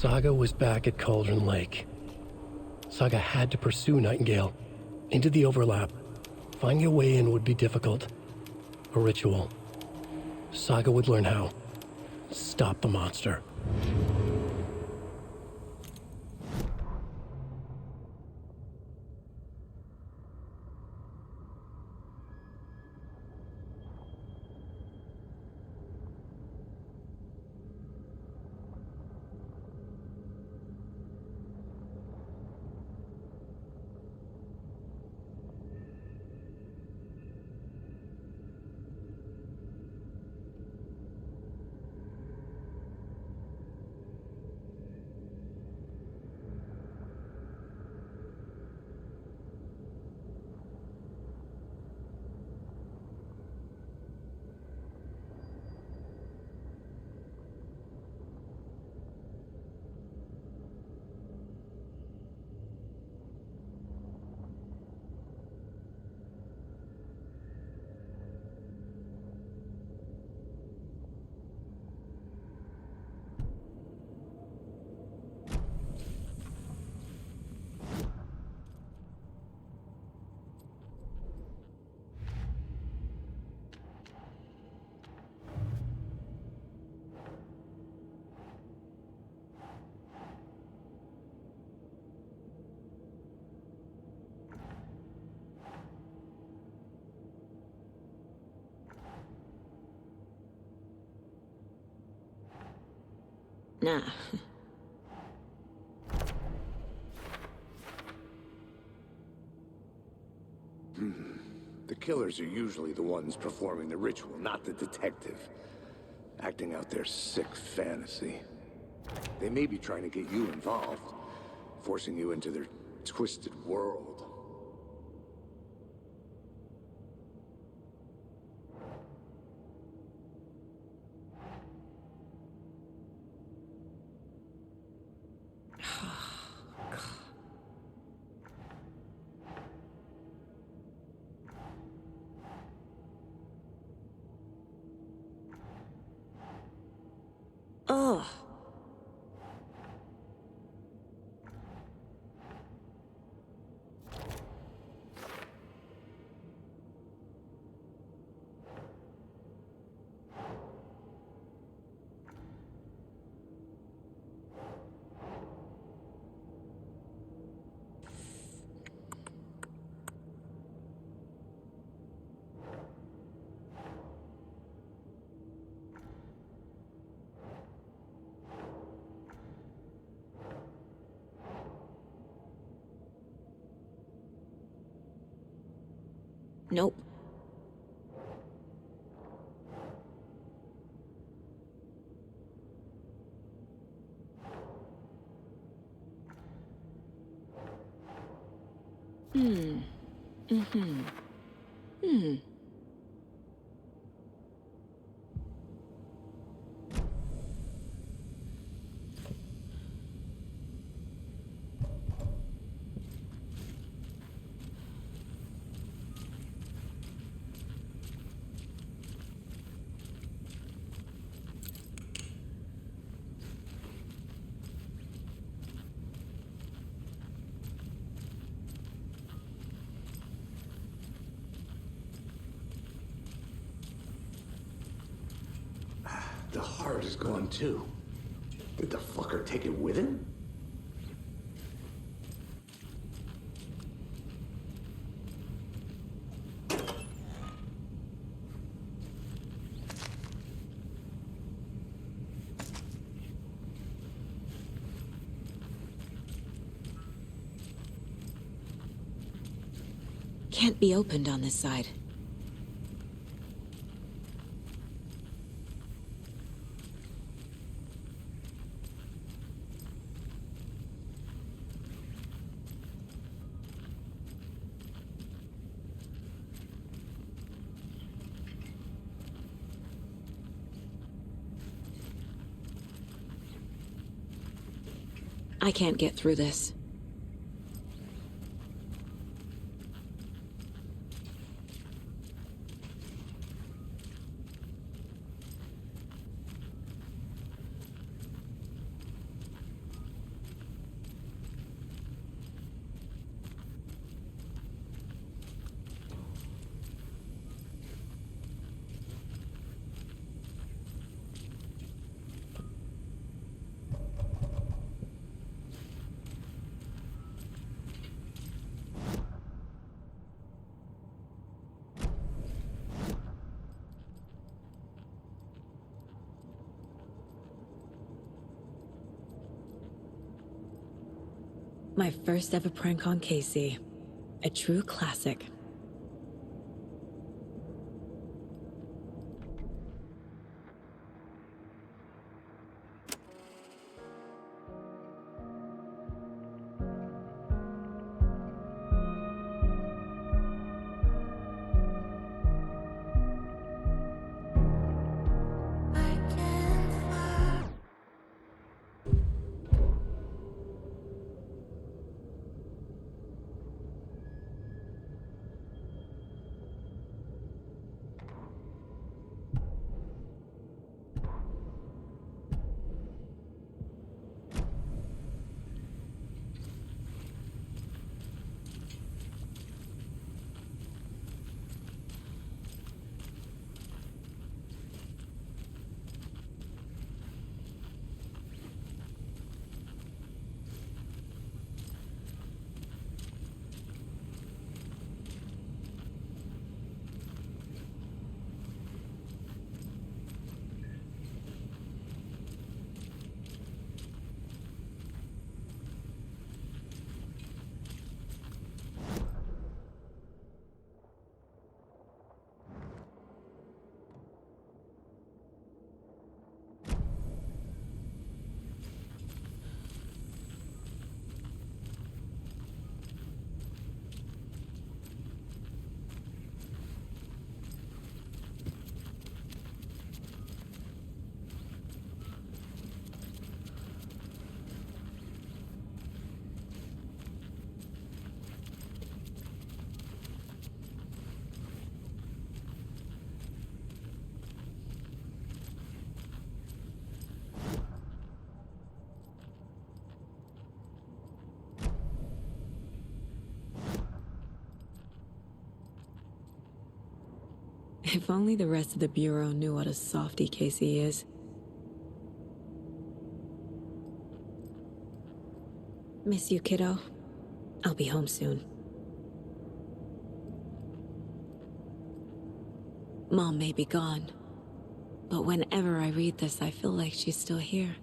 Saga was back at Cauldron Lake. Saga had to pursue Nightingale into the overlap. Finding a way in would be difficult. A ritual. Saga would learn how. Stop the monster. Nah. The killers are usually the ones performing the ritual, not the detective. Acting out their sick fantasy. They may be trying to get you involved, forcing you into their twisted world. Ugh. Nope. The heart is gone too. Did the fucker take it with him? Can't be opened on this side. I can't get through this. My first ever prank on Casey. A true classic. If only the rest of the Bureau knew what a softy Casey is. Miss you, kiddo. I'll be home soon. Mom may be gone, but whenever I read this, I feel like she's still here.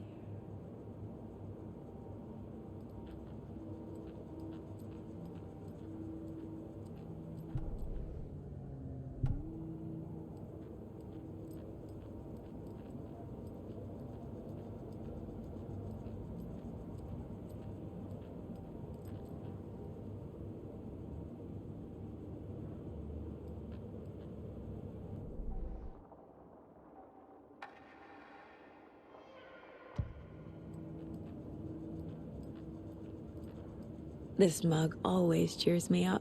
This mug always cheers me up.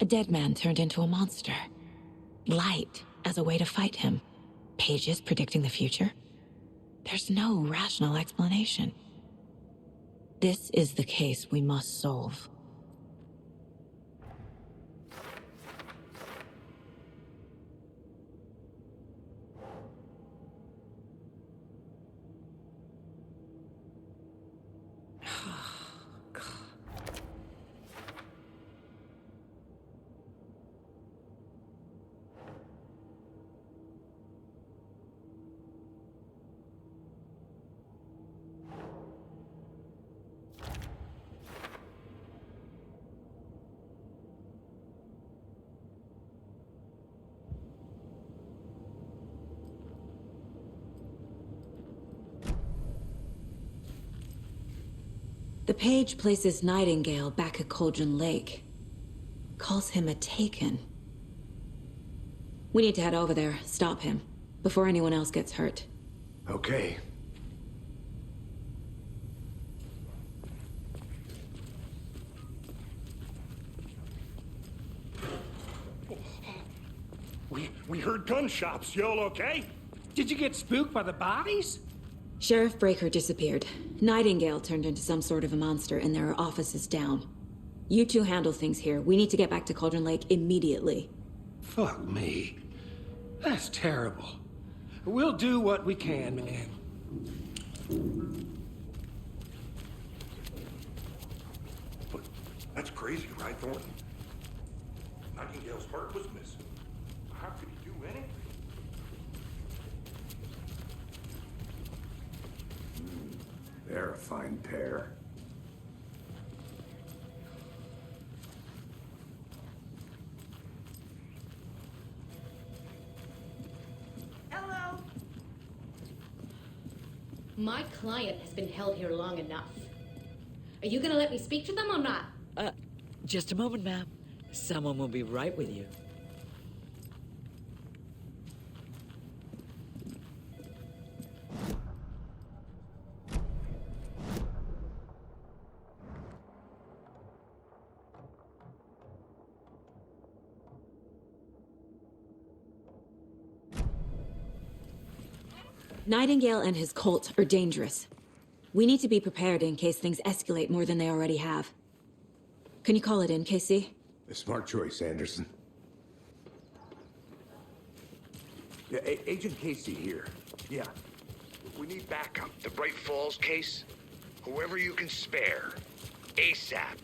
A dead man turned into a monster. Light as a way to fight him. Pages predicting the future. There's no rational explanation. This is the case we must solve. The page places Nightingale back at Cauldron Lake. Calls him a Taken. We need to head over there, stop him, before anyone else gets hurt. Okay. We heard gunshots. You all okay? Did you get spooked by the bodies? Sheriff Breaker disappeared. Nightingale turned into some sort of a monster, and there are offices down. You two handle things here. We need to get back to Cauldron Lake immediately. Fuck me. That's terrible. We'll do what we can, man. But that's crazy, right, Thornton? Nightingale's heart was missing. How could he do anything? They're a fine pair. Hello. My client has been held here long enough. Are you gonna let me speak to them or not? Just a moment, ma'am. Someone will be right with you. Nightingale and his cult are dangerous. We need to be prepared in case things escalate more than they already have. Can you call it in, Casey? A smart choice, Anderson. Yeah, Agent Casey here. Yeah. We need backup. The Bright Falls case? Whoever you can spare. ASAP.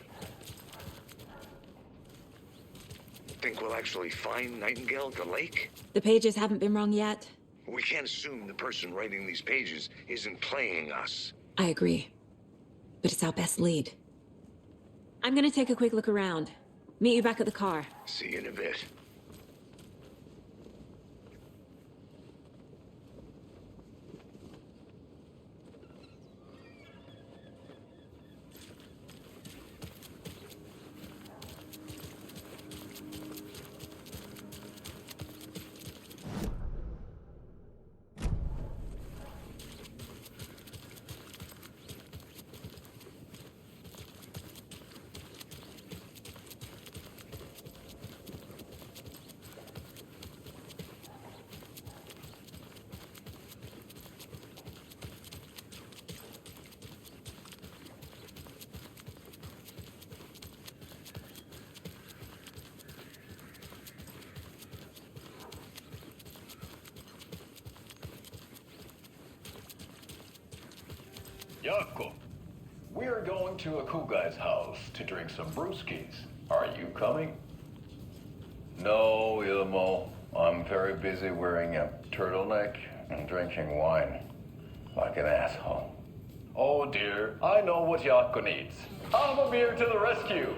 Think we'll actually find Nightingale at the lake? The pages haven't been wrong yet. We can't assume the person writing these pages isn't playing us. I agree. But it's our best lead. I'm gonna take a quick look around. Meet you back at the car. See you in a bit. Jakob, we're going to a cool guy's house to drink some brewskis. Are you coming? No, Ilmo. I'm very busy wearing a turtleneck and drinking wine. Like an asshole. Oh dear, I know what Jakob needs. Armor to the rescue!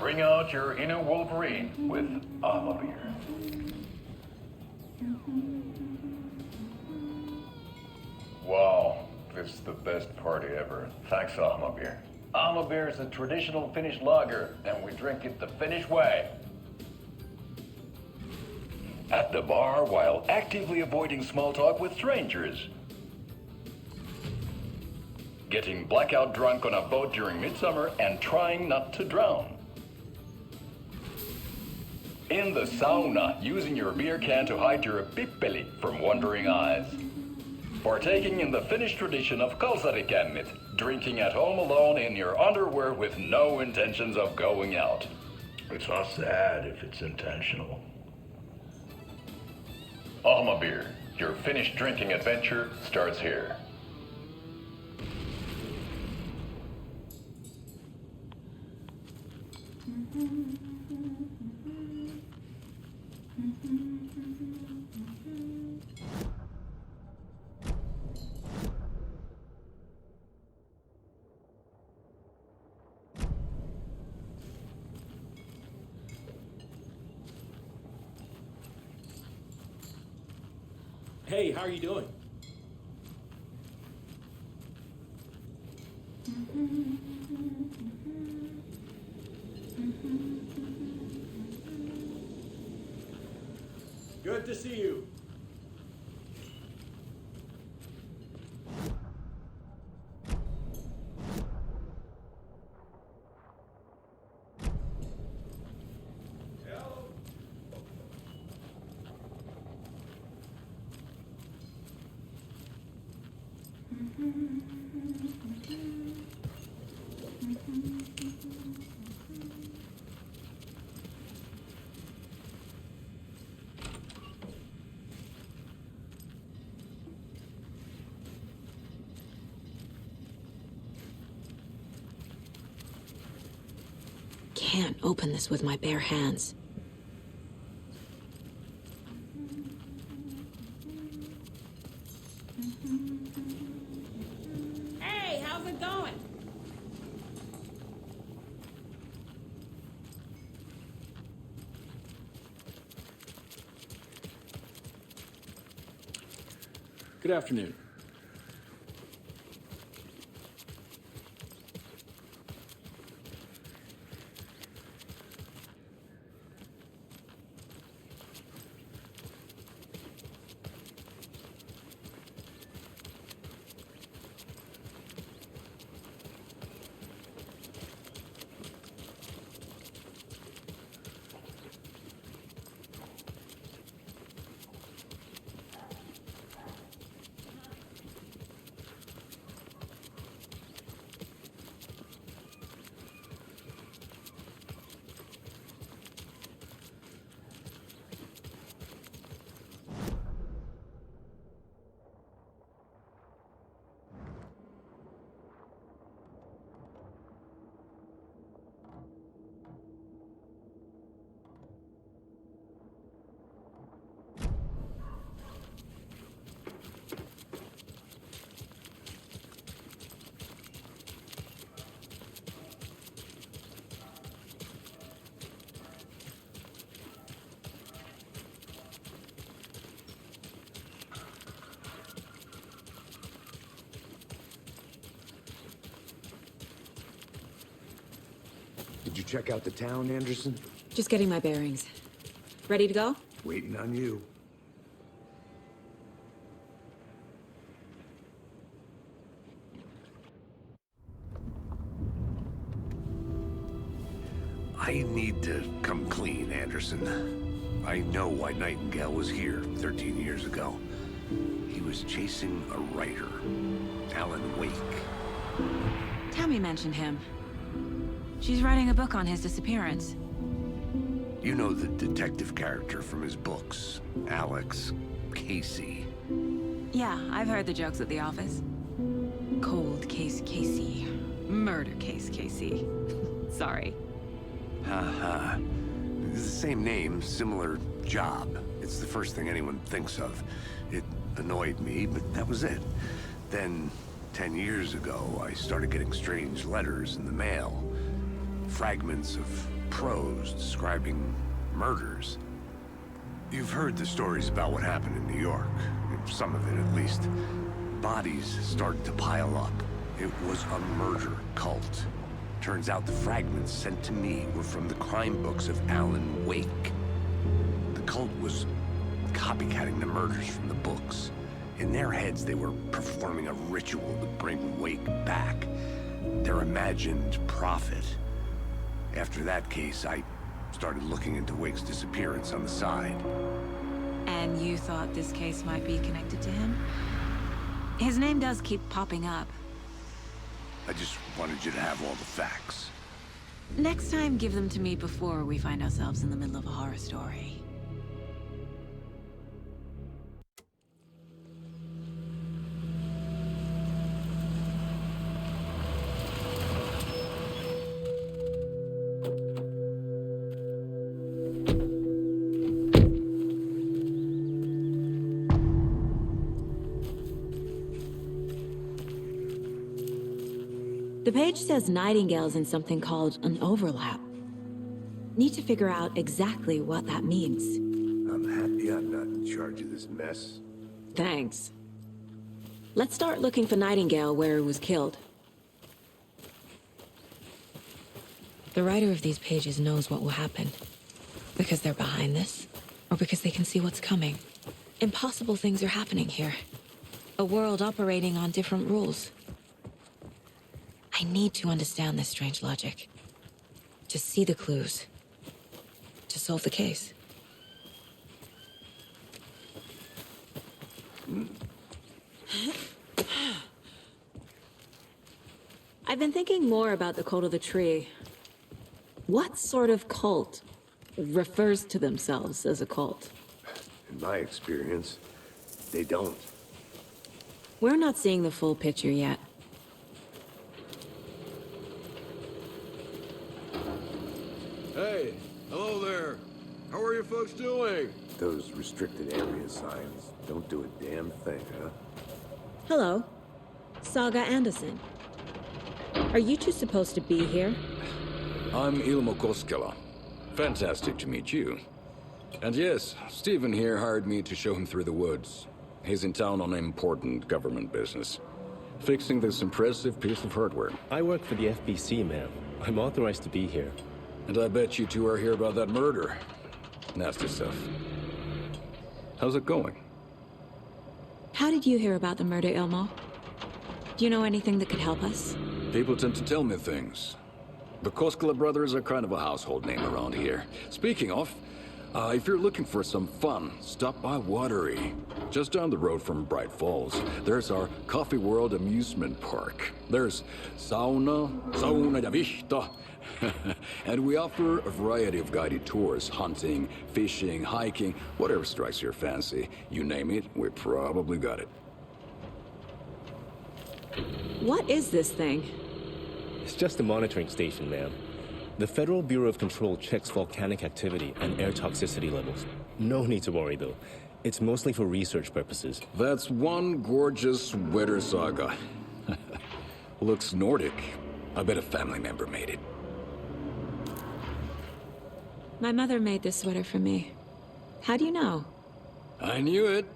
Bring out your inner Wolverine with Armor. Wow, this is the best party ever. Thanks, Almabeer. Almabeer is a traditional Finnish lager, and we drink it the Finnish way. At the bar while actively avoiding small talk with strangers. Getting blackout drunk on a boat during midsummer and trying not to drown. In the sauna, using your beer can to hide your pippeli from wondering eyes. Partaking in the Finnish tradition of kalsarikännit, drinking at home alone in your underwear with no intentions of going out. It's not sad if it's intentional. Alma Beer, your Finnish drinking adventure starts here. Hey, how are you doing? Good to see you. Can't open this with my bare hands. Hey, how's it going? Good afternoon. Did you check out the town, Anderson? Just getting my bearings. Ready to go? Waiting on you. I need to come clean, Anderson. I know why Nightingale was here 13 years ago. He was chasing a writer, Alan Wake. Tammy mentioned him. She's writing a book on his disappearance. You know the detective character from his books, Alex Casey. Yeah, I've heard the jokes at the office. Cold case Casey. Murder case Casey. Sorry. Haha. It's the same name, similar job. It's the first thing anyone thinks of. It annoyed me, but that was it. Then, 10 years ago, I started getting strange letters in the mail. Fragments of prose describing murders. You've heard the stories about what happened in New York. Some of it, at least. Bodies started to pile up. It was a murder cult. Turns out the fragments sent to me were from the crime books of Alan Wake. The cult was copycatting the murders from the books. In their heads, they were performing a ritual to bring Wake back. Their imagined prophet. After that case, I started looking into Wake's disappearance on the side. And you thought this case might be connected to him? His name does keep popping up. I just wanted you to have all the facts. Next time, give them to me before we find ourselves in the middle of a horror story. The page says Nightingale's in something called an overlap. Need to figure out exactly what that means. I'm happy I'm not in charge of this mess. Thanks. Let's start looking for Nightingale where he was killed. The writer of these pages knows what will happen. Because they're behind this, or because they can see what's coming. Impossible things are happening here. A world operating on different rules. I need to understand this strange logic. To see the clues. To solve the case. I've been thinking more about the cult of the tree. What sort of cult refers to themselves as a cult? In my experience, they don't. We're not seeing the full picture yet. Hey, hello there. How are you folks doing? Those restricted area signs don't do a damn thing, huh? Hello. Saga Anderson. Are you two supposed to be here? I'm Ilmo Koskela. Fantastic to meet you. And yes, Stephen here hired me to show him through the woods. He's in town on important government business, fixing this impressive piece of hardware. I work for the FBC, ma'am. I'm authorized to be here. And I bet you two are here about that murder. Nasty stuff. How's it going? How did you hear about the murder, Ilmo? Do you know anything that could help us? People tend to tell me things. The Koskela brothers are kind of a household name around here. Speaking of, if you're looking for some fun, stop by Watery. Just down the road from Bright Falls, there's our Coffee World amusement park. There's sauna ja vihta. And we offer a variety of guided tours, hunting, fishing, hiking, whatever strikes your fancy. You name it, we probably got it. What is this thing? It's just a monitoring station, ma'am. The Federal Bureau of Control checks volcanic activity and air toxicity levels. No need to worry, though. It's mostly for research purposes. That's one gorgeous sweater, Saga. Looks Nordic. I bet a family member made it. My mother made this sweater for me. How do you know? I knew it.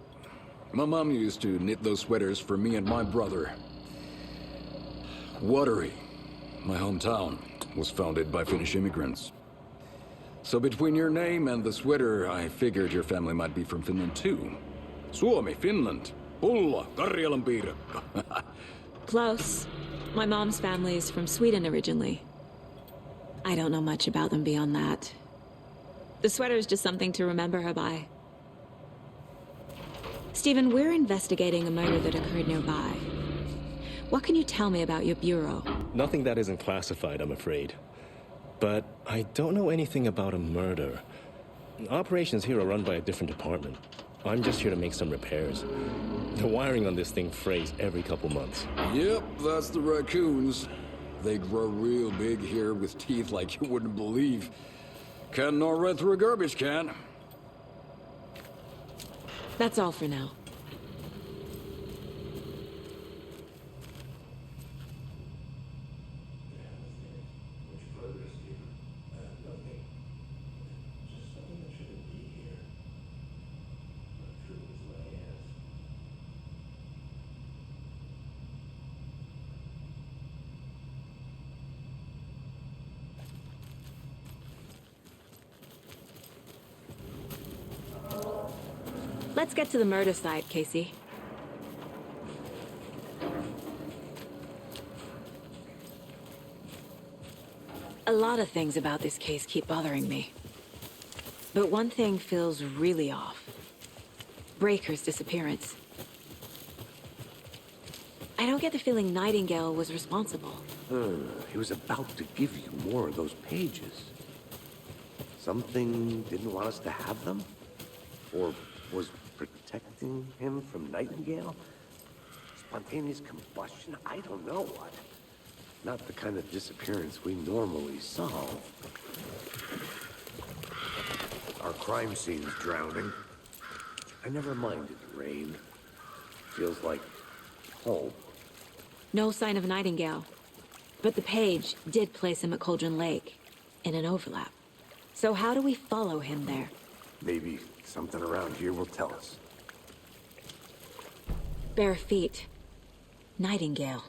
My mom used to knit those sweaters for me and my brother. Watery, my hometown, was founded by Finnish immigrants. So between your name and the sweater, I figured your family might be from Finland too. Suomi, Finland. Pulla, Karjalan piirakka. Close. My mom's family is from Sweden originally. I don't know much about them beyond that. The sweater is just something to remember her by. Stephen, we're investigating a murder that occurred nearby. What can you tell me about your bureau? Nothing that isn't classified, I'm afraid. But I don't know anything about a murder. Operations here are run by a different department. I'm just here to make some repairs. The wiring on this thing frays every couple months. Yep, that's the raccoons. They grow real big here with teeth like you wouldn't believe. Can't know right through a garbage can. That's all for now. Let's get to the murder site, Casey. A lot of things about this case keep bothering me. But one thing feels really off. Breaker's disappearance. I don't get the feeling Nightingale was responsible. He was about to give you more of those pages. Something didn't want us to have them? Or was protecting him from Nightingale? Spontaneous combustion? I don't know what. Not the kind of disappearance we normally solve. Our crime scene's drowning. I never minded the rain. Feels like home. No sign of Nightingale. But the page did place him at Cauldron Lake, in an overlap. So how do we follow him there? Maybe something around here will tell us. Bare feet. Nightingale.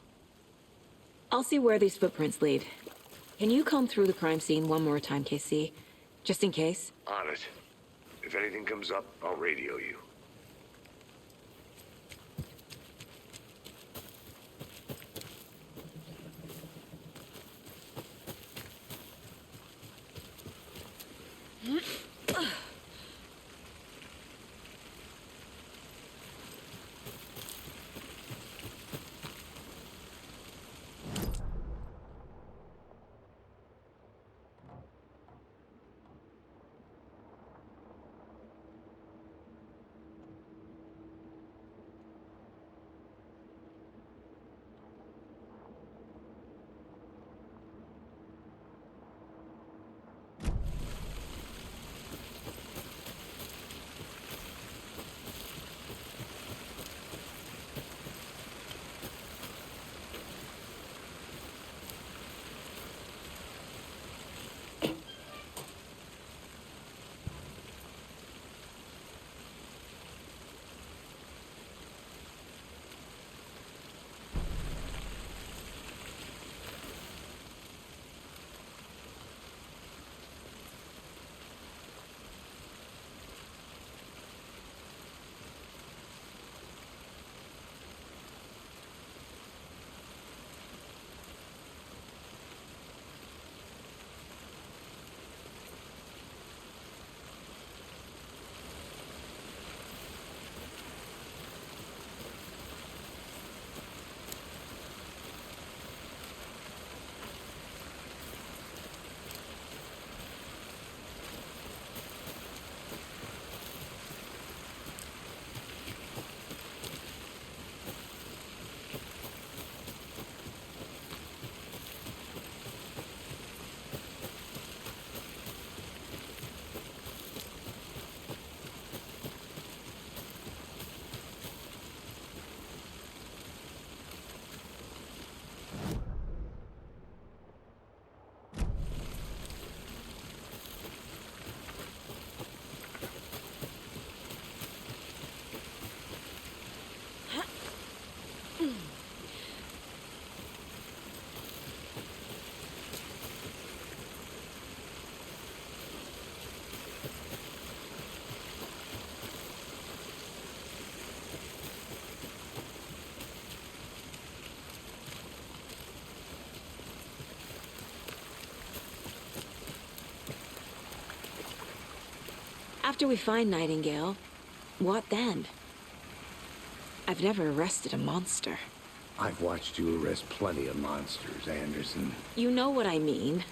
I'll see where these footprints lead. Can you comb through the crime scene one more time, KC? Just in case? On it. If anything comes up, I'll radio you. After we find Nightingale, what then? I've never arrested a monster. I've watched you arrest plenty of monsters, Anderson. You know what I mean.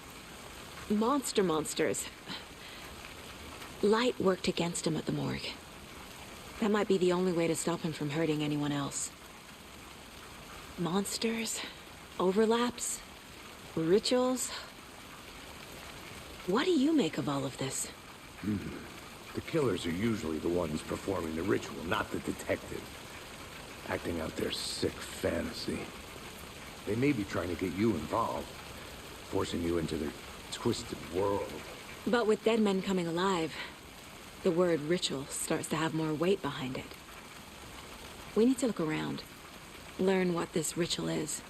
Monsters. Light worked against him at the morgue. That might be the only way to stop him from hurting anyone else. Monsters, overlaps, rituals. What do you make of all of this? The killers are usually the ones performing the ritual, not the detective. Acting out their sick fantasy. They may be trying to get you involved, forcing you into their twisted world. But with dead men coming alive, the word ritual starts to have more weight behind it. We need to look around, learn what this ritual is.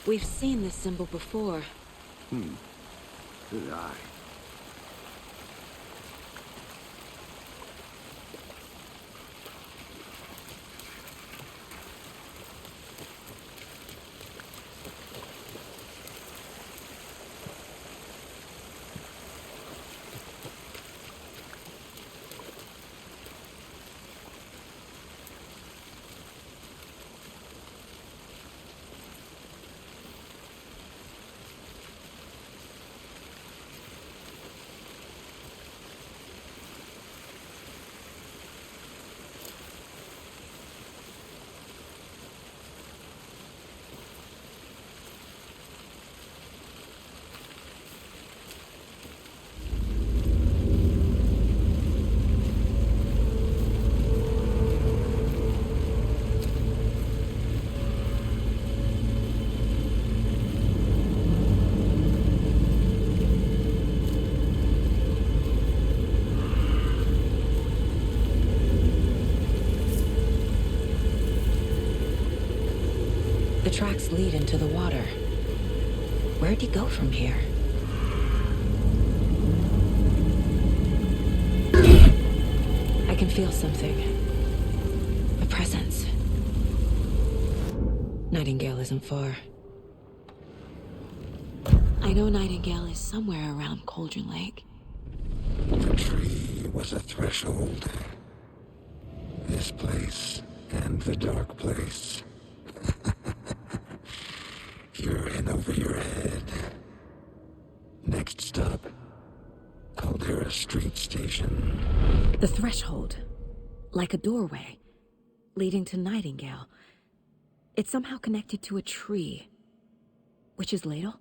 We've seen this symbol before. Good eye. The tracks lead into the water. Where'd he go from here? I can feel something. A presence. Nightingale isn't far. I know Nightingale is somewhere around Cauldron Lake. The tree was a threshold. This place and the dark place. You're in over your head. Next stop, Caldera Street Station. The threshold. Like a doorway. Leading to Nightingale. It's somehow connected to a tree. Witch's Ladle?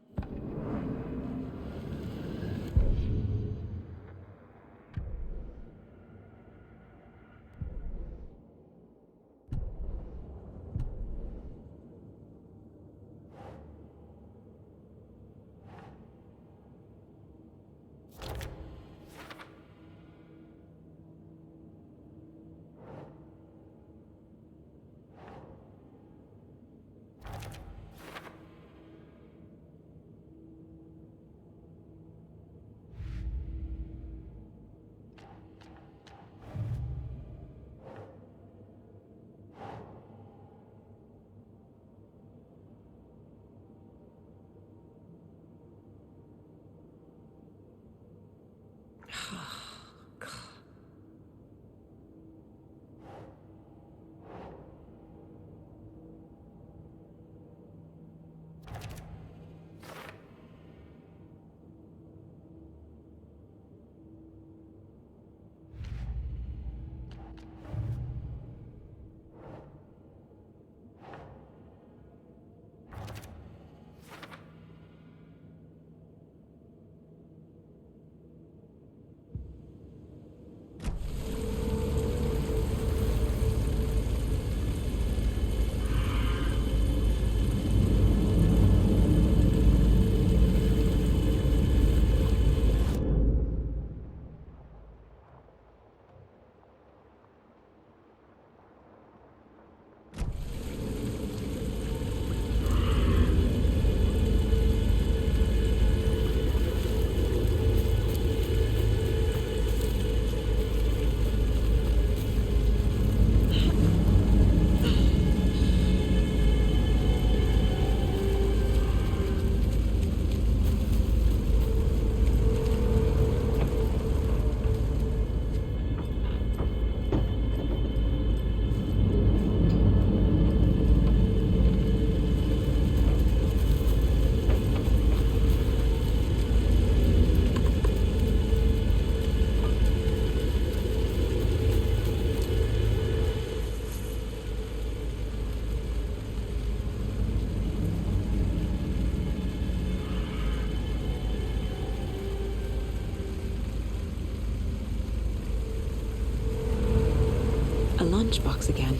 trash box again.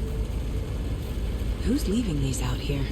Who's leaving these out here?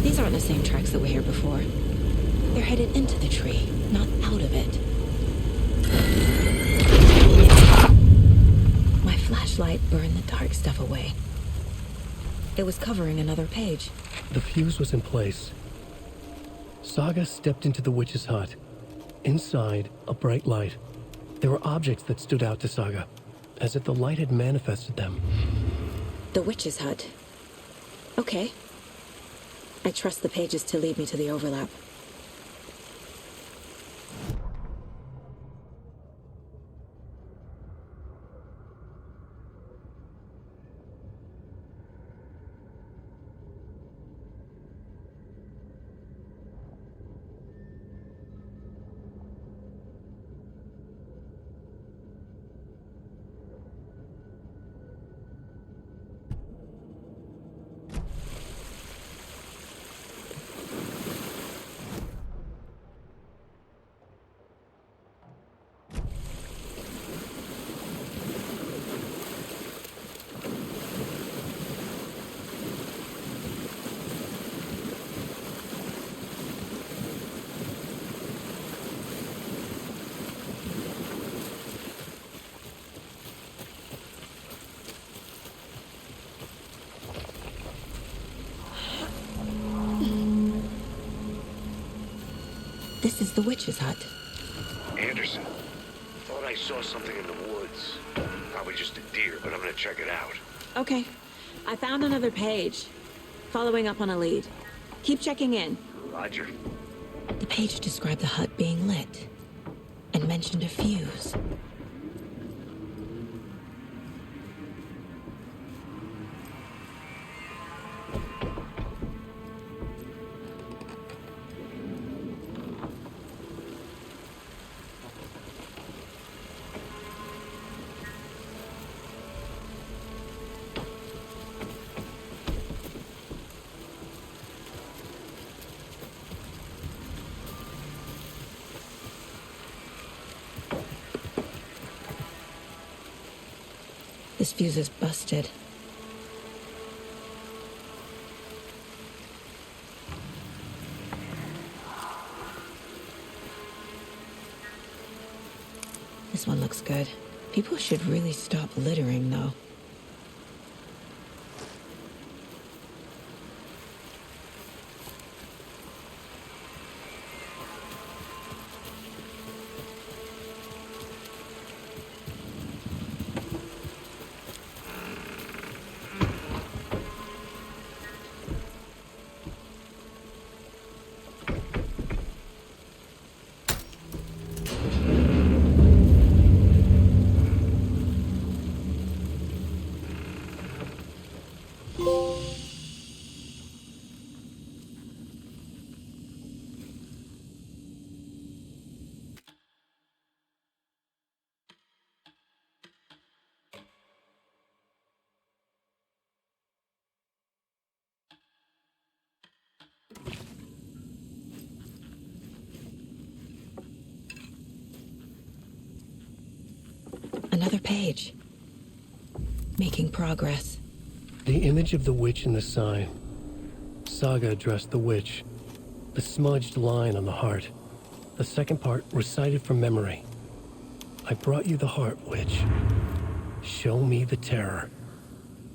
These aren't the same tracks that were here before. They're headed into the tree, not out of it. My flashlight burned the dark stuff away. It was covering another page. The fuse was in place. Saga stepped into the witch's hut. Inside, a bright light. There were objects that stood out to Saga, as if the light had manifested them. The witch's hut. Okay. I trust the pages to lead me to the overlap. This is the witch's hut. Anderson, thought I saw something in the woods. Probably just a deer, but I'm gonna check it out. Okay. I found another page. Following up on a lead. Keep checking in. Roger. The page described the hut being lit and mentioned a fuse. This fuse is busted. This one looks good. People should really stop littering, though. Another page. Making progress. The image of the witch in the sign. Saga addressed the witch. The smudged line on the heart. The second part recited from memory. I brought you the heart, witch. Show me the terror.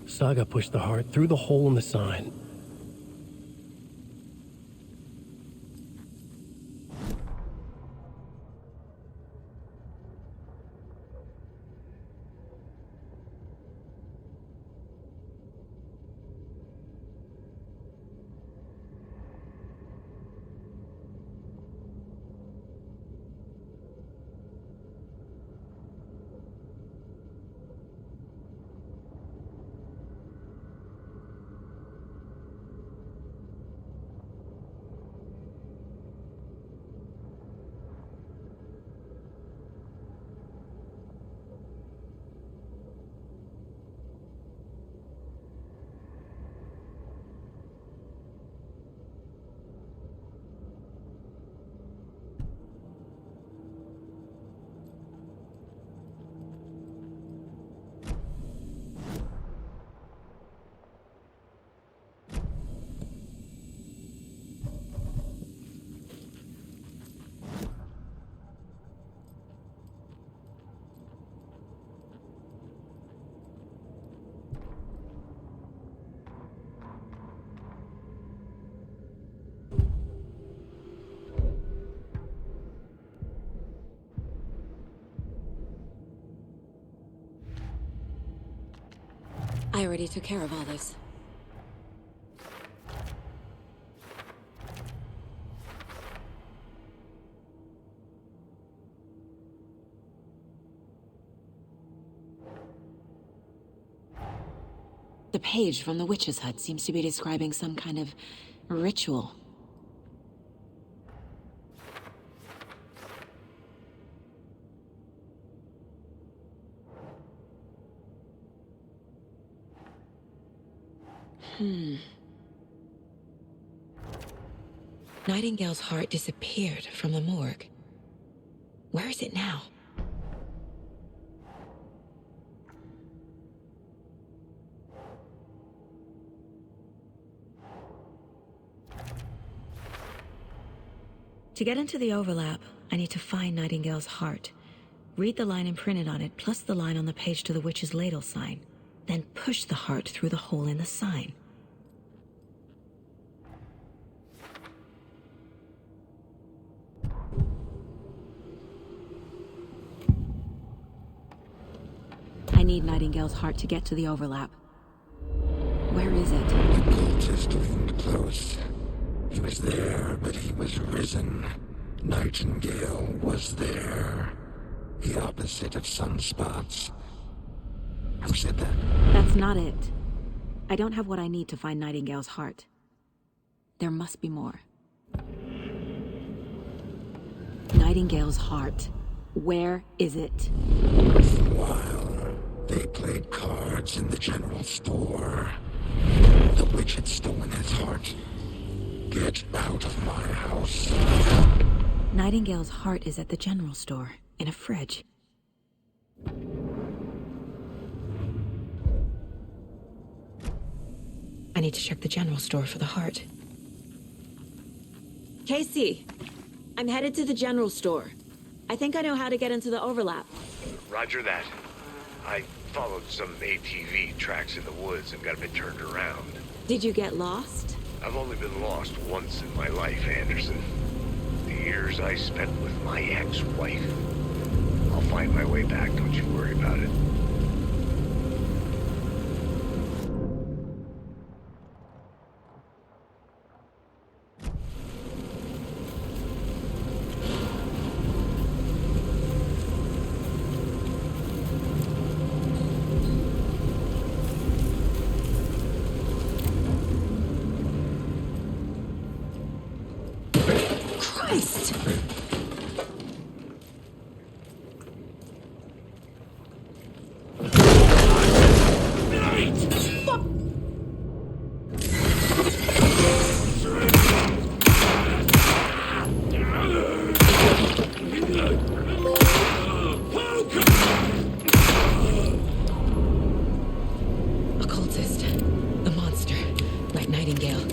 Saga pushed the heart through the hole in the sign. I already took care of all this. The page from the witch's hut seems to be describing some kind of ritual. Nightingale's heart disappeared from the morgue. Where is it now? To get into the overlap, I need to find Nightingale's heart. Read the line imprinted on it, plus the line on the page to the witch's ladle sign. Then push the heart through the hole in the sign. I need Nightingale's heart to get to the overlap. Where is it? The cultist leaned close. He was there, but he was risen. Nightingale was there. The opposite of sunspots. Who said that? That's not it. I don't have what I need to find Nightingale's heart. There must be more. Nightingale's heart. Where is it? For a while, they played cards in the general store. The witch had stolen his heart. Get out of my house. Nightingale's heart is at the general store, in a fridge. I need to check the general store for the heart. Casey, I'm headed to the general store. I think I know how to get into the overlap. Roger that. I followed some ATV tracks in the woods and got a bit turned around. Did you get lost? I've only been lost once in my life, Anderson. The years I spent with my ex-wife. I'll find my way back, don't you worry about it. Christ! Occultist. The monster. Like Nightingale.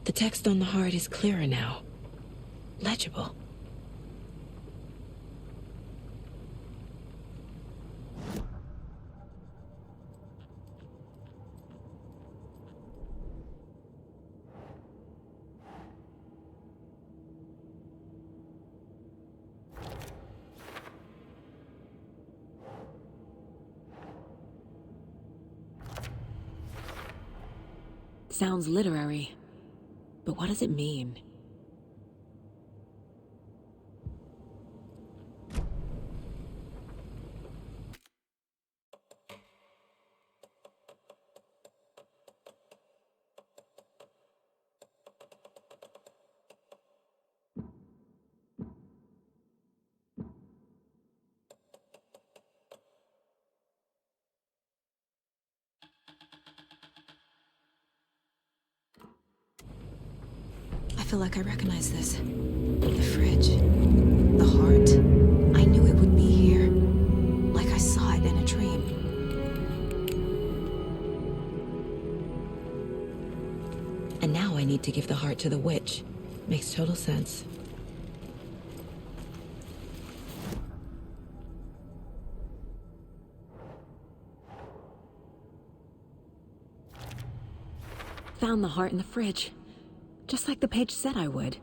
The text on the heart is clearer now. Legible. Sounds literary. But what does it mean? I feel like I recognize this. The fridge. The heart. I knew it would be here. Like I saw it in a dream. And now I need to give the heart to the witch. Makes total sense. Found the heart in the fridge. Just like the page said I would.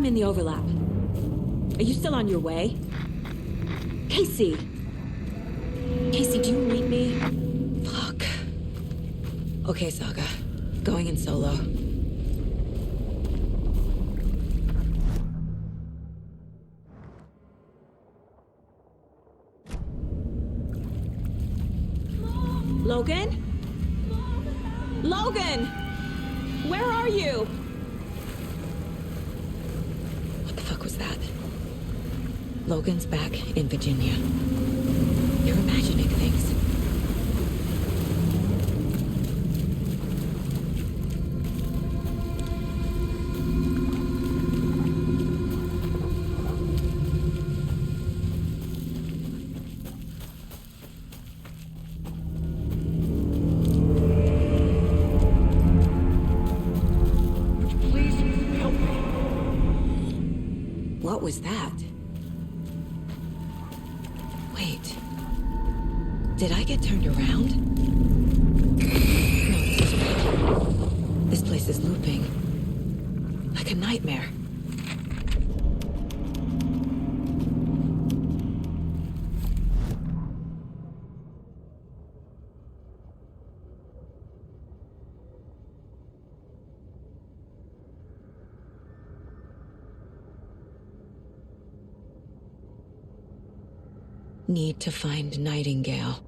In the overlap. Are you still on your way? Casey! Casey, do you read me? Fuck. Okay, Saga. Going in solo. Logan? Logan! Where are you? Was that? Logan's back in Virginia. You're imagining things. What was that? Wait. Did I get turned around? No, this is real. This place is looping. Like a nightmare. Need to find Nightingale.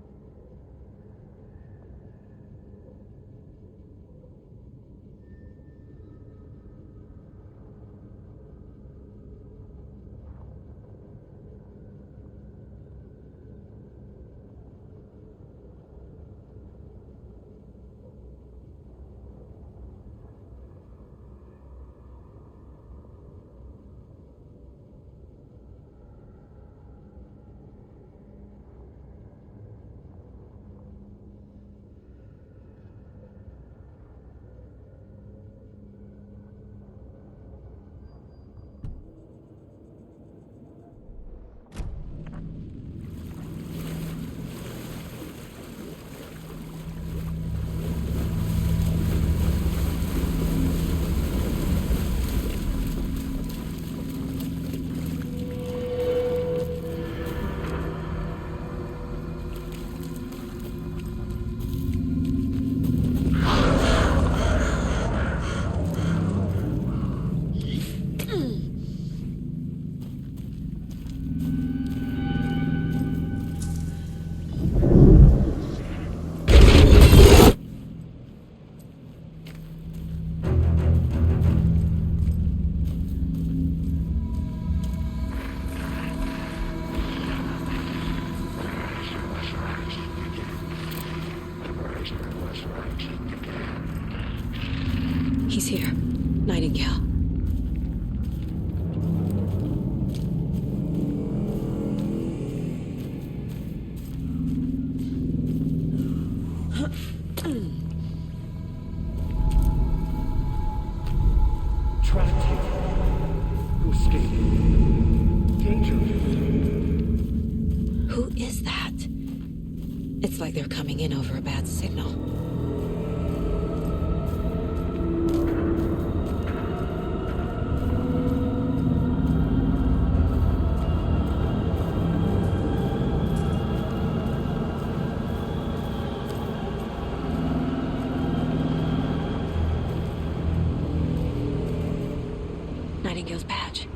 He's here. Nightingale. Trapped here. To escape. Danger. Who is that? It's like they're coming in over a bad signal. Nightingale's badge.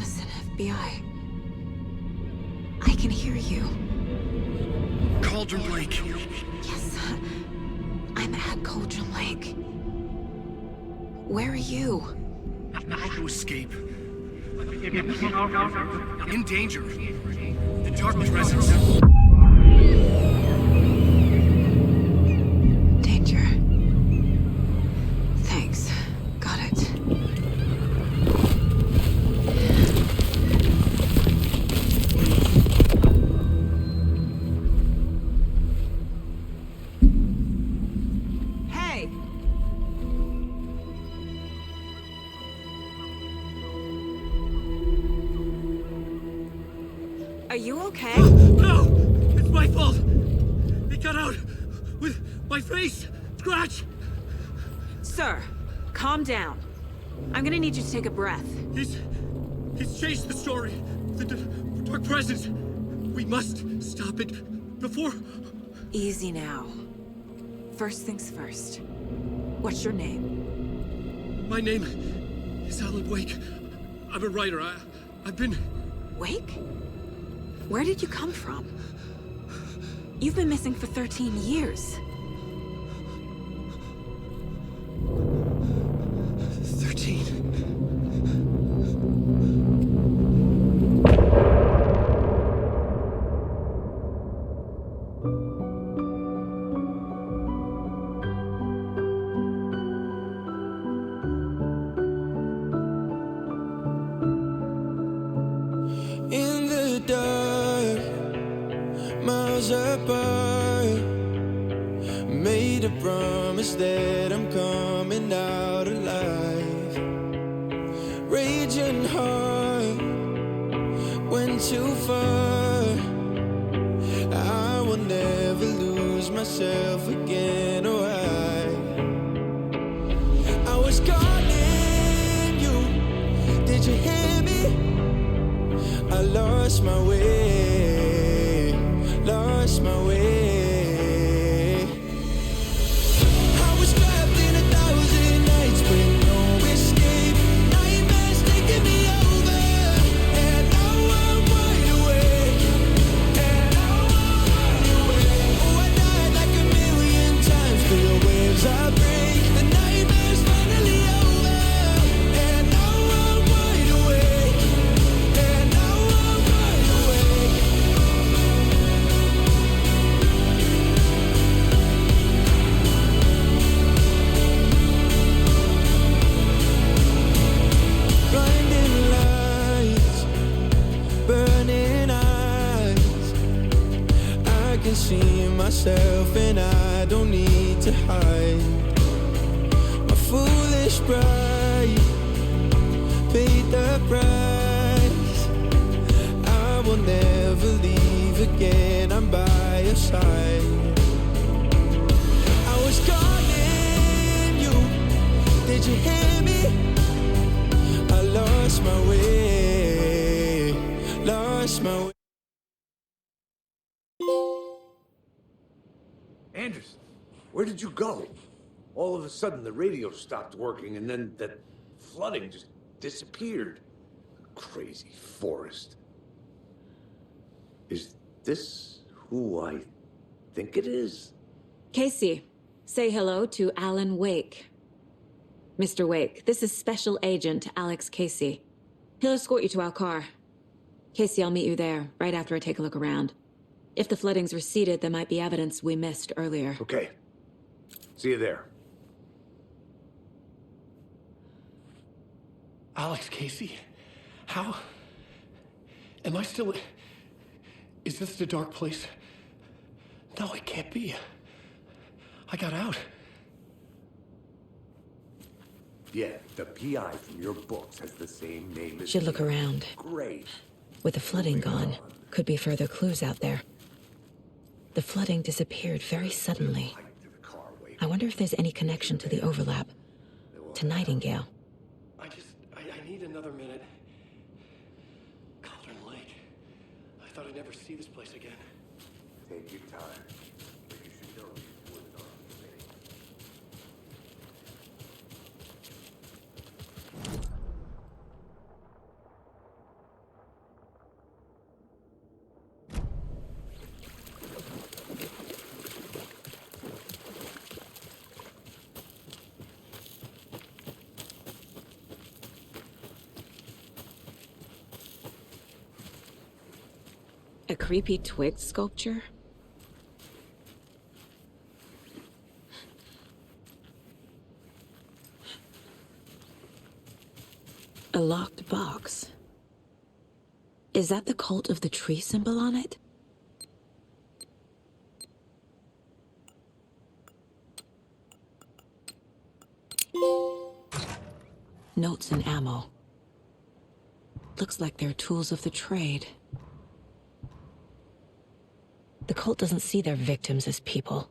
Jameson, FBI. I can hear you. Cauldron Lake. Yes, I'm at Cauldron Lake. Where are you? How to escape. In danger. The Dark Presence. Danger. Thanks. Got it. Hey! Are you okay? No! It's my fault! It got out with my face! Scratch! Sir, calm down. I'm gonna need you to take a breath. He's changed the story. The Dark Presence. We must stop it before... Easy now. First things first. What's your name? My name is Alan Wake. I'm a writer. I've been... Wake? Where did you come from? You've been missing for 13 years. 13. In the dark, miles apart, made a promise that I'm coming out alive. Raging heart, went too far. I will never lose myself again, or I was calling you, did you hear me? I lost my way, lost my way. I was trapped in 1,000 nights with no escape. Nightmares taking me over, and now I'm wide awake. Oh, I died like 1,000,000 times through the waves I break. The nightmare's finally over, and now I'm wide awake. And now I'm wide awake. Blinding lights, burning eyes. I can see myself and I don't need to hide. My foolish pride paid the price. I will never leave again, I'm by your side. I was calling you, did you hear me? I lost my way, lost my way. Anderson, where did you go? All of a sudden, the radio stopped working, and then that flooding just disappeared. Crazy forest. Is this who I think it is? Casey, say hello to Alan Wake. Mr. Wake, this is Special Agent Alex Casey. He'll escort you to our car. Casey, I'll meet you there, right after I take a look around. If the flooding's receded, there might be evidence we missed earlier. Okay. See you there. Alex Casey? How? Am I still... Is this the dark place? No, it can't be. I got out. Yeah, the PI from your books has the same name as Should look you. around. Great. With the flooding gone, could be further clues out there. The flooding disappeared very suddenly. I wonder if there's any connection to the overlap. To Nightingale. I need another minute. Cauldron Lake. I thought I'd never see this place again. Take your time. But you should know these woods aren't safe. A creepy twig sculpture? A locked box. Is that the cult of the tree symbol on it? Notes and ammo. Looks like they're tools of the trade. The cult doesn't see their victims as people.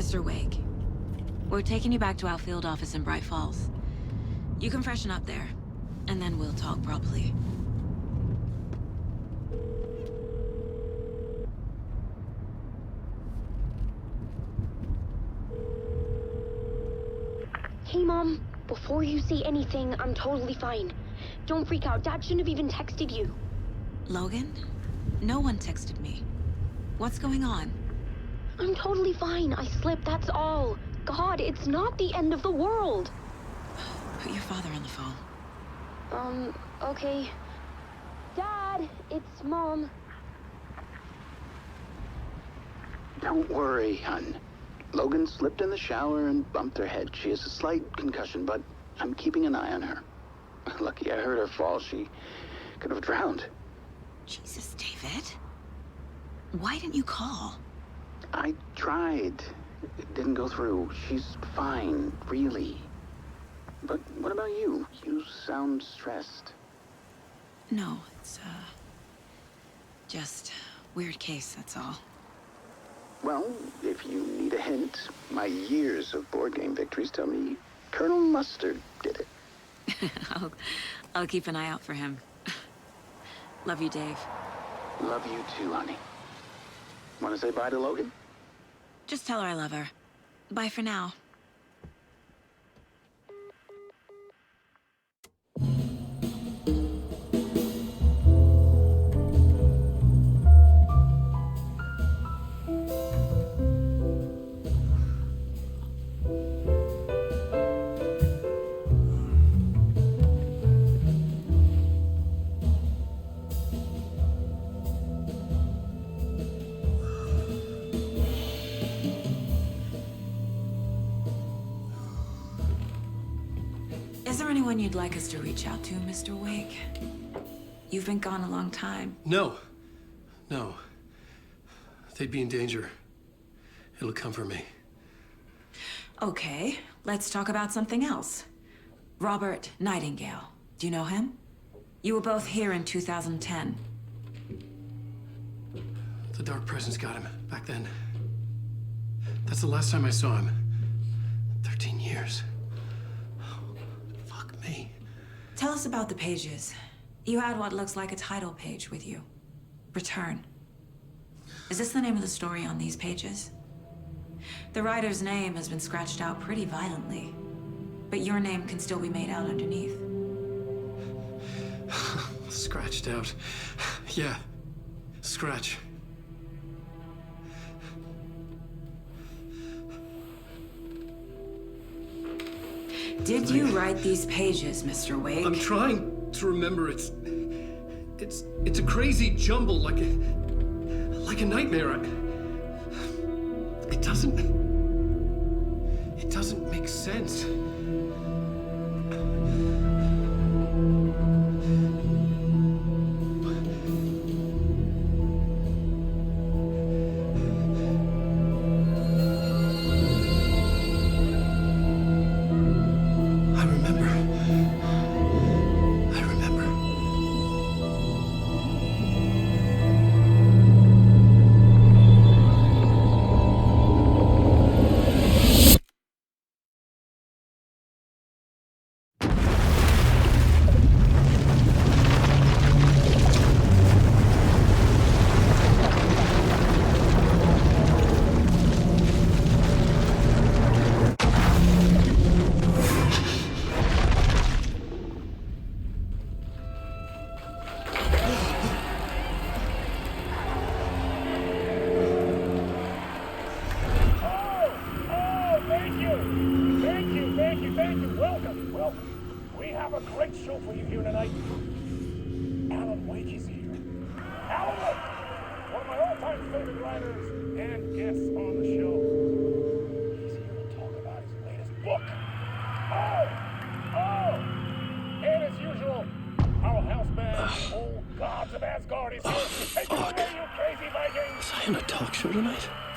Mr. Wake, we're taking you back to our field office in Bright Falls. You can freshen up there, and then we'll talk properly. Hey, Mom. Before you say anything, I'm totally fine. Don't freak out. Dad shouldn't have even texted you. Logan? No one texted me. What's going on? I'm totally fine. I slipped, that's all. God, it's not the end of the world. Put your father on the phone. Okay. Dad, it's Mom. Don't worry, hon. Logan slipped in the shower and bumped her head. She has a slight concussion, but I'm keeping an eye on her. Lucky I heard her fall. She could have drowned. Jesus, David. Why didn't you call? I tried. It didn't go through. She's fine, really. But what about you? You sound stressed. No, it's, just weird case, that's all. Well, if you need a hint, my years of board game victories tell me Colonel Mustard did it. I'll keep an eye out for him. Love you, Dave. Love you too, honey. Want to say bye to Logan? Just tell her I love her. Bye for now. Is there anyone you'd like us to reach out to, Mr. Wake? You've been gone a long time. No. No. They'd be in danger. It'll come for me. Okay, let's talk about something else. Robert Nightingale. Do you know him? You were both here in 2010. The Dark Presence got him back then. That's the last time I saw him. 13 years. Fuck me. Tell us about the pages. You had what looks like a title page with you. Return. Is this the name of the story on these pages? The writer's name has been scratched out pretty violently, but your name can still be made out underneath. Scratched out. Yeah. Scratch. Did you write these pages, Mr. Wake? I'm trying to remember. It's a crazy jumble, like a nightmare. It doesn't make sense.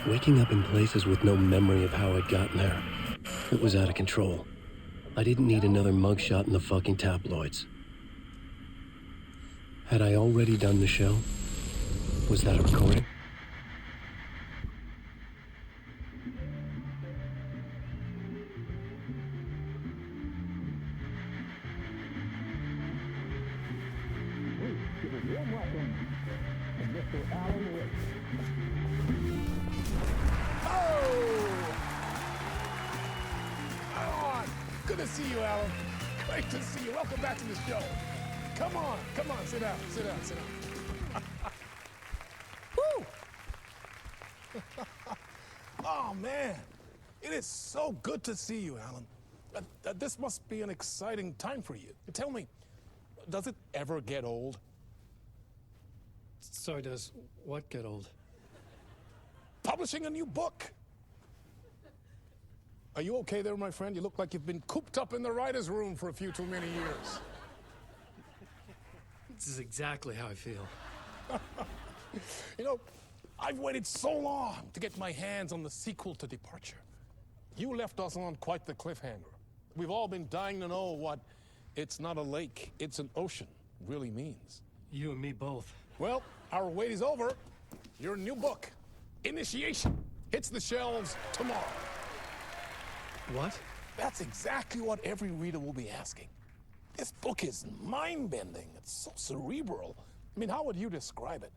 Waking up in places with no memory of how I'd gotten there. It was out of control. I didn't need another mugshot in the fucking tabloids. Had I already done the show? Was that a recording? to see you, Alan. Great to see you. Welcome back to the show. Come on, sit down. Woo! Oh, man. It is so good to see you, Alan. This must be an exciting time for you. Tell me, does it ever get old? Sorry, does what get old? Publishing a new book. Are you okay there, my friend? You look like you've been cooped up in the writer's room for a few too many years. This is exactly how I feel. You know, I've waited so long to get my hands on the sequel to Departure. You left us on quite the cliffhanger. We've all been dying to know what "it's not a lake, it's an ocean" really means. You and me both. Well, our wait is over. Your new book, Initiation, hits the shelves tomorrow. What? That's exactly what every reader will be asking. This book is mind-bending. It's so cerebral. I mean, how would you describe it?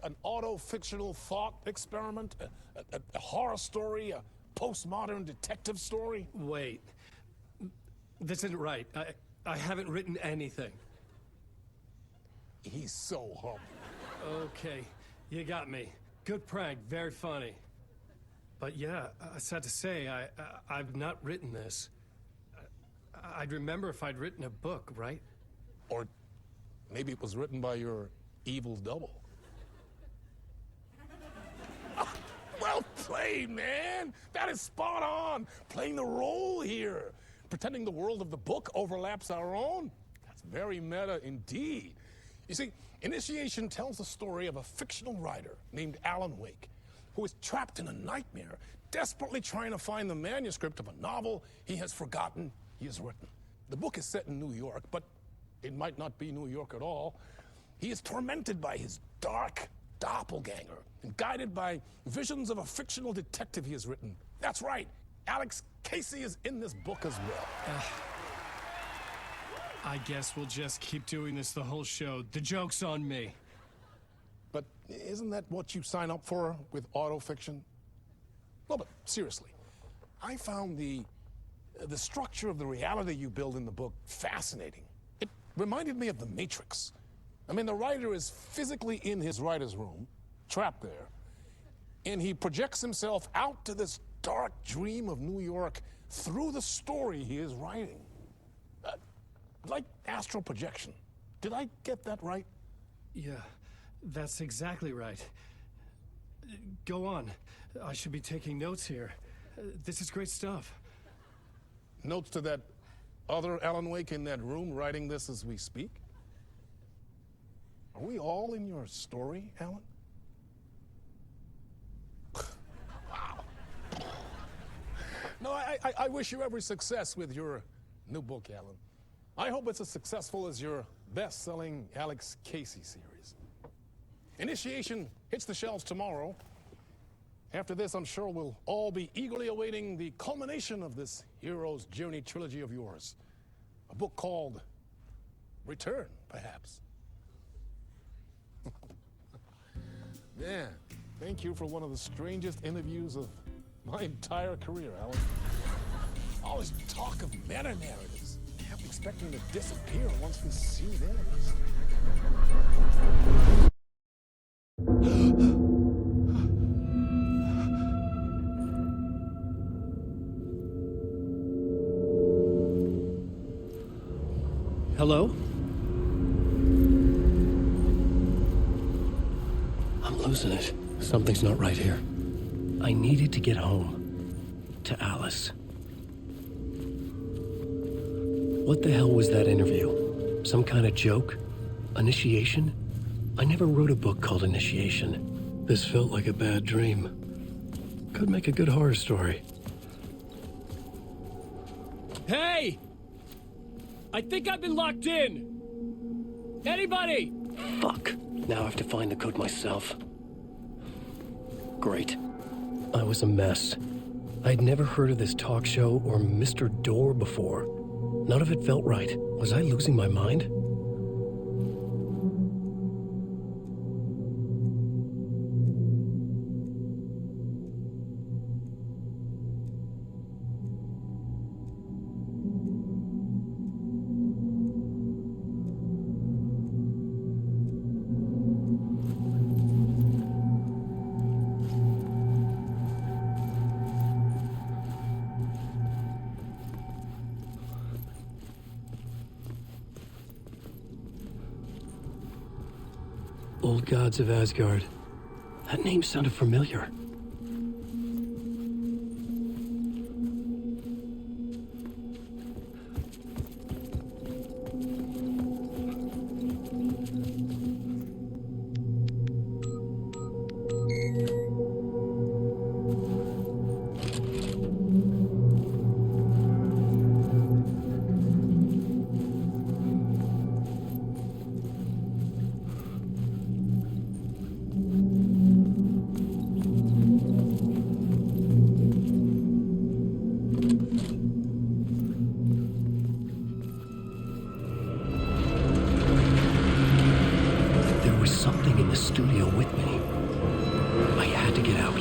An auto-fictional thought experiment? A horror story? A postmodern detective story? Wait. This isn't right. I haven't written anything. He's so humble. Okay, you got me. Good prank, very funny. But yeah, sad to say, I've not written this. I'd remember if I'd written a book, right? Or maybe it was written by your evil double. Well played, man! That is spot on! Playing the role here. Pretending the world of the book overlaps our own. That's very meta indeed. You see, Initiation tells the story of a fictional writer named Alan Wake, who is trapped in a nightmare, desperately trying to find the manuscript of a novel he has forgotten he has written. The book is set in New York, but it might not be New York at all. He is tormented by his dark doppelganger and guided by visions of a fictional detective he has written. That's right, Alex Casey is in this book as well. I guess we'll just keep doing this the whole show. The joke's on me. But isn't that what you sign up for with autofiction? No, but seriously, I found the structure of the reality you build in the book fascinating. It reminded me of The Matrix. I mean, the writer is physically in his writer's room, trapped there, and he projects himself out to this dark dream of New York through the story he is writing. Like astral projection. Did I get that right? Yeah, that's exactly right. Go on. I should be taking notes here. This is great stuff. Notes to that other Alan Wake in that room writing this as we speak? Are we all in your story, Alan? Wow. No, I wish you every success with your new book, Alan. I hope it's as successful as your best-selling Alex Casey series. Initiation hits the shelves tomorrow. After this, I'm sure we'll all be eagerly awaiting the culmination of this hero's journey trilogy of yours. A book called Return, perhaps. Man, thank you for one of the strangest interviews of my entire career, Alan. All this talk of meta-narratives. I'm expecting to disappear once the scene ends. Hello? I'm losing it. Something's not right here. I needed to get home. To Alice. What the hell was that interview? Some kind of joke? Initiation? I never wrote a book called Initiation. This felt like a bad dream. Could make a good horror story. Hey! I think I've been locked in! Anybody? Fuck. Now I have to find the code myself. Great. I was a mess. I'd never heard of this talk show or Mr. Door before. None of it felt right. Was I losing my mind? gods of Asgard. That name sounded familiar. Something in the studio with me. I had to get out.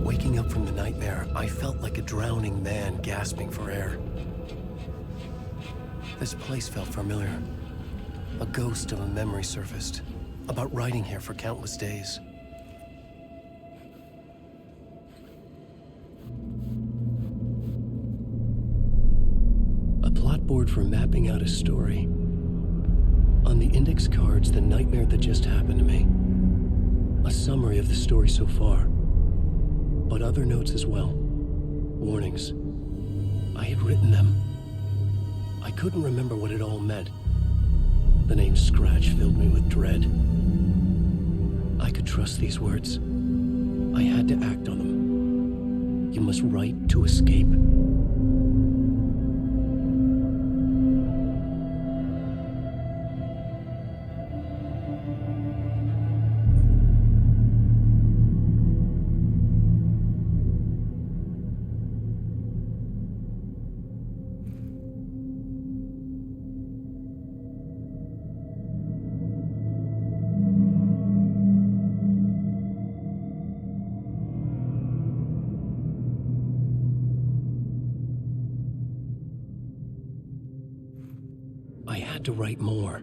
Waking up from the nightmare, I felt like a drowning man gasping for air. This place felt familiar. A ghost of a memory surfaced, about riding here for countless days. A plot board for mapping out a story. On the index cards, the nightmare that just happened to me. A summary of the story so far, but other notes as well. Warnings. I had written them. I couldn't remember what it all meant. The name Scratch filled me with dread. I could trust these words. I had to act on them. You must write to escape. I had to write more.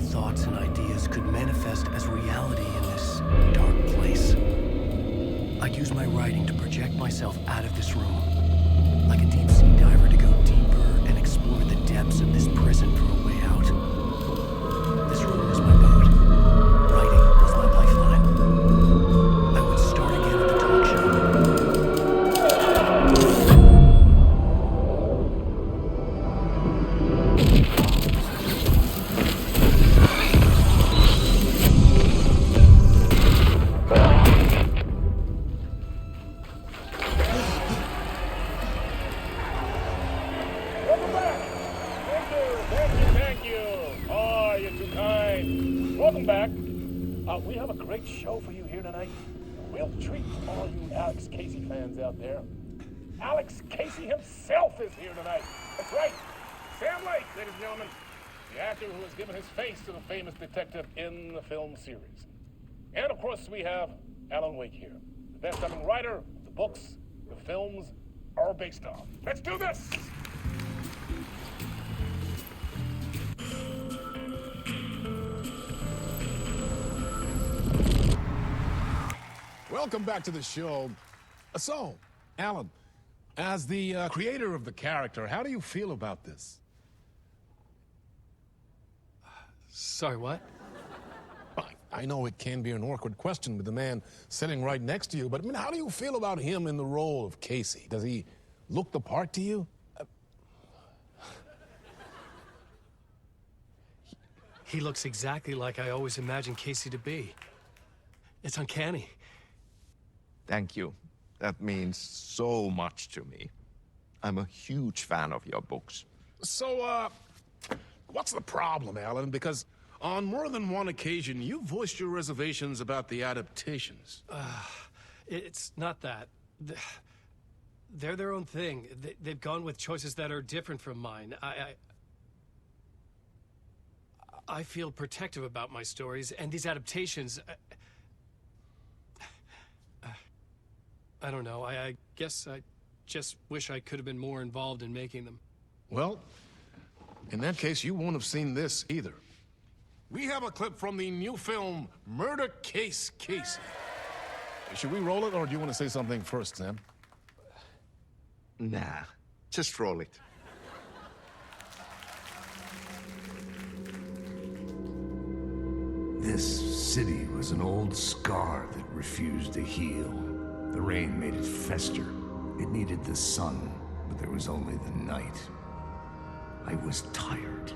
Thoughts and ideas could manifest as reality in this dark place. I'd use my writing to project myself out of this room, like a deep-sea diver to go deeper and explore the depths of this prison for a way out. This room was my boat. Writing was my lifeline. I would start again at the talk show. Welcome back. We have a great show for you here tonight. Real treat to all you Alex Casey fans out there. Alex Casey himself is here tonight. That's right. Sam Lake, ladies and gentlemen. The actor who has given his face to the famous detective in the film series. And of course, we have Alan Wake here. The best-selling writer, the books, the films are based on. Let's do this! Welcome back to the show. So, Alan, as the creator of the character, how do you feel about this? Sorry, what? I know it can be an awkward question with the man sitting right next to you, but I mean, how do you feel about him in the role of Casey? Does he look the part to you? He looks exactly like I always imagined Casey to be. It's uncanny. Thank you. That means so much to me. I'm a huge fan of your books. So, what's the problem, Alan? Because on more than one occasion, you voiced your reservations about the adaptations. It's not that. They're their own thing. They've gone with choices that are different from mine. I feel protective about my stories, and these adaptations... I don't know. I guess I just wish I could have been more involved in making them. Well, in that case, you won't have seen this either. We have a clip from the new film, Murder Case Casey. Should we roll it, or do you want to say something first, Sam? Nah, just roll it. This city was an old scar that refused to heal. The rain made it fester. It needed the sun, but there was only the night. I was tired.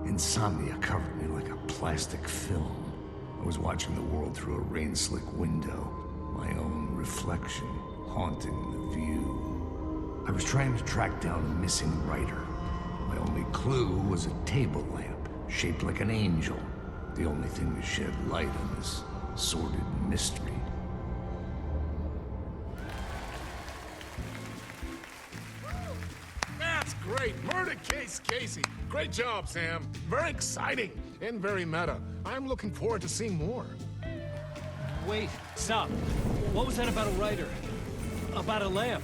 Insomnia covered me like a plastic film. I was watching the world through a rain-slick window, my own reflection haunting the view. I was trying to track down a missing writer. My only clue was a table lamp, shaped like an angel. The only thing to shed light on this sordid mystery. That's great! Murder Case Casey! Great job, Sam. Very exciting and very meta. I'm looking forward to seeing more. Wait, stop. What was that about a writer? About a lamp?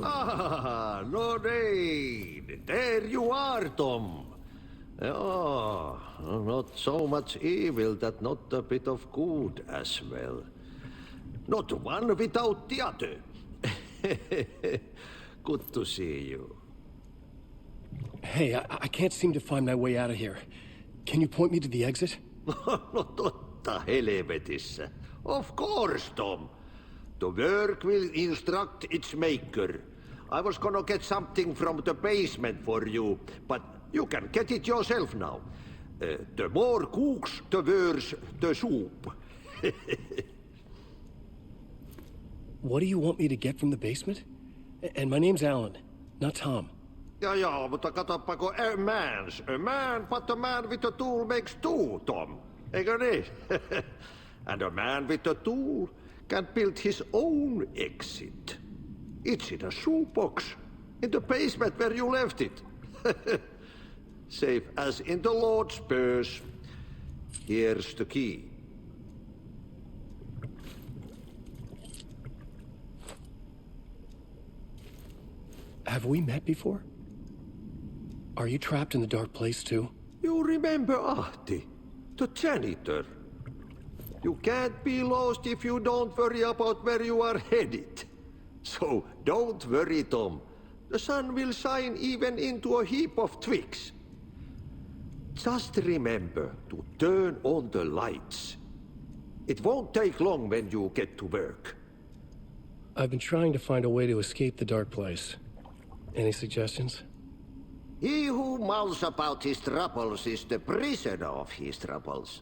Ah, Lorraine! There you are, Tom. Oh, not so much evil that not a bit of good as well. Not one without the other. Good to see you. Hey, I can't seem to find my way out of here. Can you point me to the exit? No totta helvetissä. Of course, Tom. The work will instruct its maker. I was gonna get something from the basement for you, but you can get it yourself now. The more cooks, the worse the soup. What do you want me to get from the basement? And my name's Alan, not Tom. Ja, mutta katsopako a man, but a man with a tool makes two, Tom. Eikö niin? And a man with a tool can build his own exit. It's in a shoebox, in the basement where you left it. Safe as in the Lord's purse. Here's the key. Have we met before? Are you trapped in the dark place too? You remember Ahti, the janitor. You can't be lost if you don't worry about where you are headed. So don't worry, Tom. The sun will shine even into a heap of twigs. Just remember to turn on the lights. It won't take long when you get to work. I've been trying to find a way to escape the dark place. Any suggestions? He who mouths about his troubles is the prisoner of his troubles.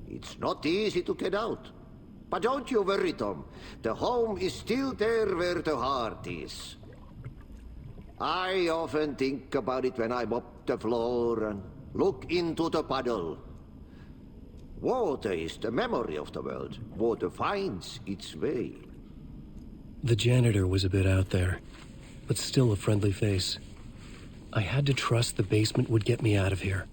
It's not easy to get out. But don't you worry, Tom. The home is still there where the heart is. I often think about it when I mop the floor and look into the puddle. Water is the memory of the world. Water finds its way. The janitor was a bit out there, but still a friendly face. I had to trust the basement would get me out of here.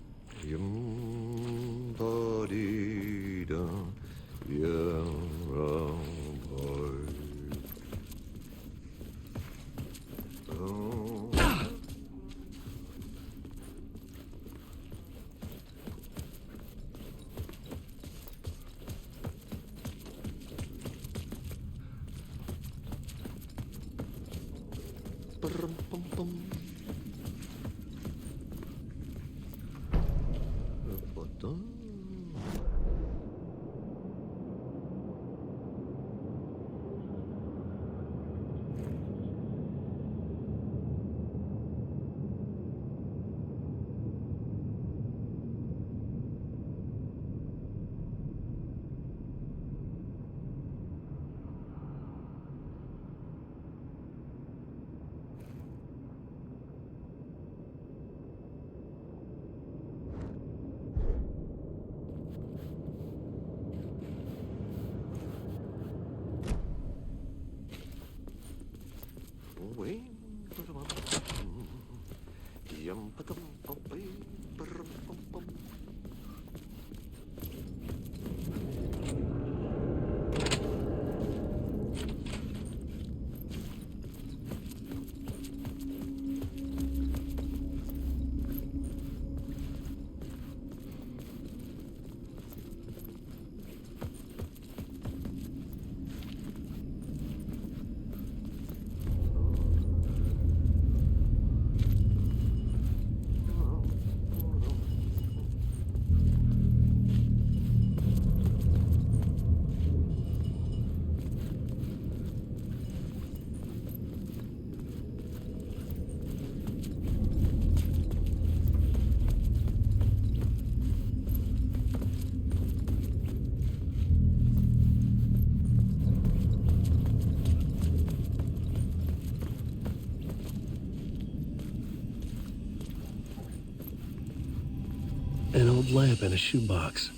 An old lamp in a shoebox.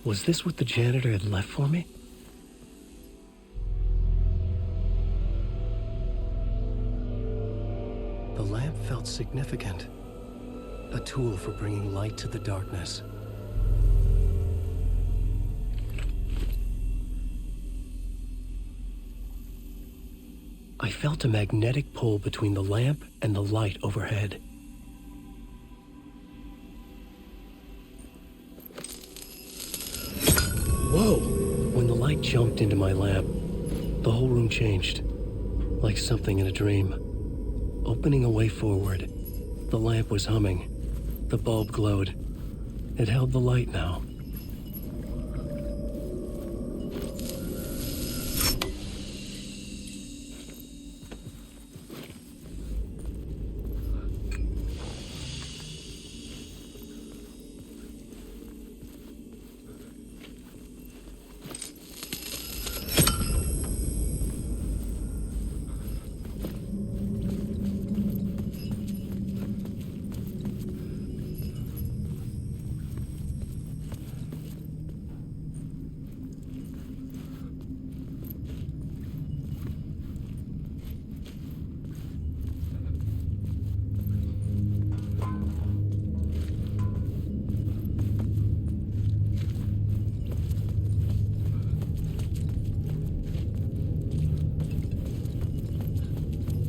Was this what the janitor had left for me? The lamp felt significant. A tool for bringing light to the darkness. I felt a magnetic pull between the lamp and the light overhead. Whoa! When the light jumped into my lamp, the whole room changed, like something in a dream. Opening a way forward, the lamp was humming. The bulb glowed. It held the light now.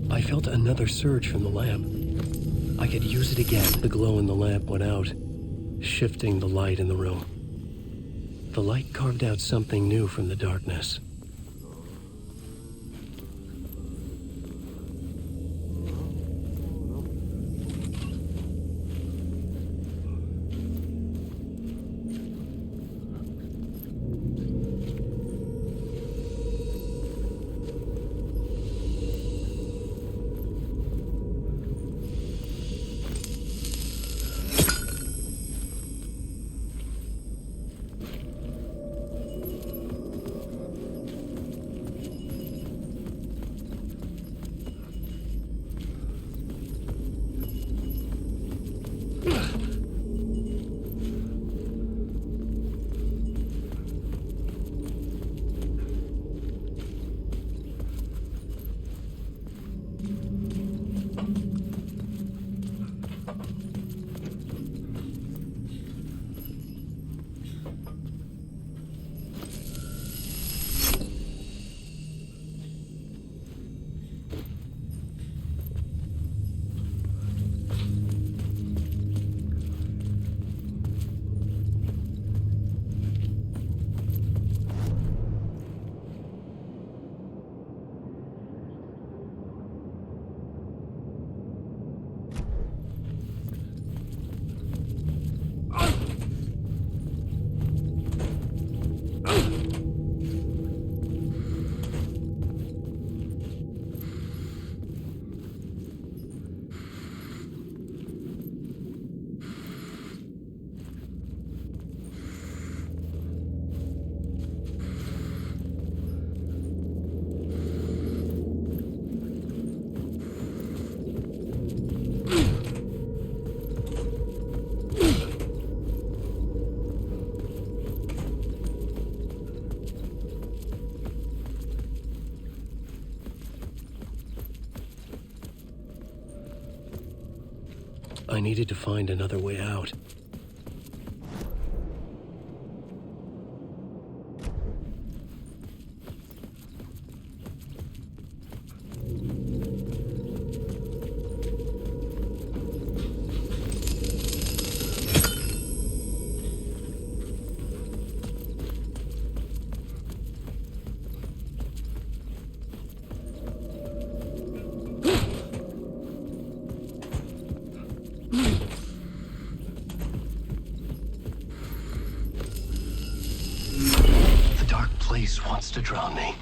I felt another surge from the lamp. I could use it again. The glow in the lamp went out, shifting the light in the room. The light carved out something new from the darkness. I needed to find another way out. Wants to drown me.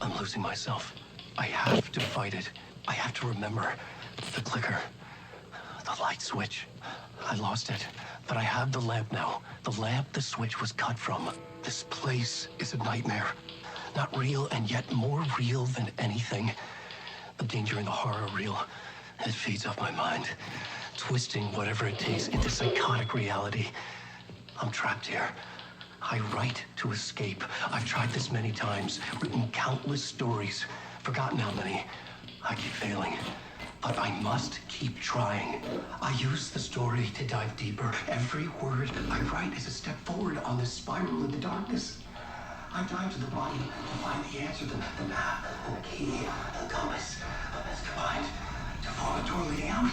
I'm losing myself. I have to fight it. I have to remember. The clicker. The light switch. I lost it. But I have the lamp now. The lamp the switch was cut from. This place is a nightmare. Not real, and yet more real than anything. The danger and the horror real. It feeds off my mind. Twisting whatever it takes into psychotic reality. I'm trapped here. I write to escape. I've tried this many times, written countless stories, forgotten how many. I keep failing, but I must keep trying. I use the story to dive deeper. Every word I write is a step forward on this spiral into darkness. I dive to the bottom to find the answer, the map, and the key, and the compass. That's combined to form a door leading out.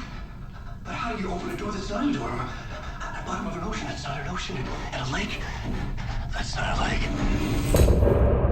But how do you open a door that's not a door? At the bottom of an ocean, that's not an ocean. And a lake, that's not a lake.